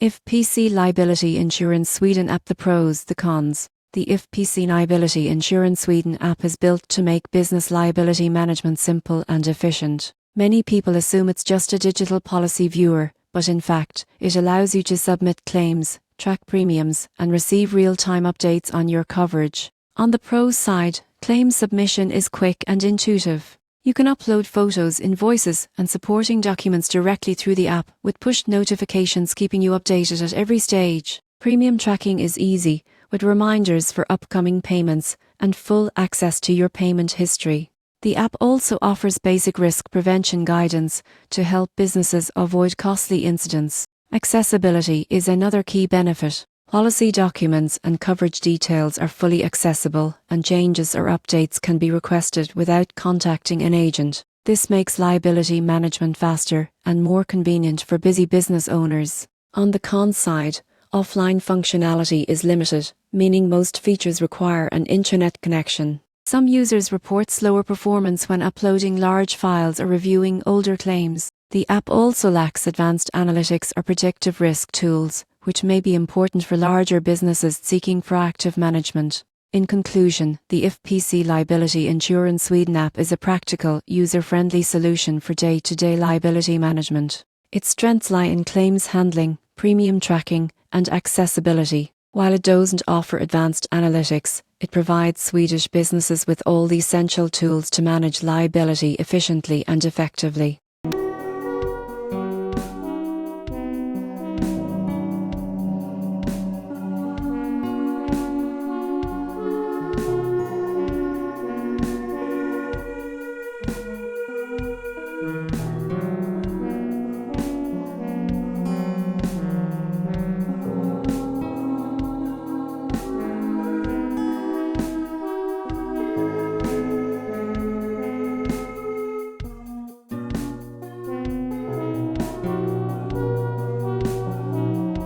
IFPC Liability Insurance Sweden app. The pros, the cons. The IFPC Liability Insurance Sweden app is built to make business liability management simple and efficient. Many people assume it's just a digital policy viewer, but in fact, it allows you to submit claims, track premiums, and receive real-time updates on your coverage. On the pros side, claim submission is quick and intuitive. You can upload photos, invoices, and supporting documents directly through the app, with push notifications keeping you updated at every stage. Premium tracking is easy, with reminders for upcoming payments and full access to your payment history. The app also offers basic risk prevention guidance to help businesses avoid costly incidents. Accessibility is another key benefit. Policy documents and coverage details are fully accessible, and changes or updates can be requested without contacting an agent. This makes liability management faster and more convenient for busy business owners. On the cons side, offline functionality is limited, meaning most features require an internet connection. Some users report slower performance when uploading large files or reviewing older claims. The app also lacks advanced analytics or predictive risk tools, which may be important for larger businesses seeking proactive management. In conclusion, the IFPC Liability Insurance Sweden app is a practical, user-friendly solution for day-to-day liability management. Its strengths lie in claims handling, premium tracking, and accessibility. While it doesn't offer advanced analytics, it provides Swedish businesses with all the essential tools to manage liability efficiently and effectively.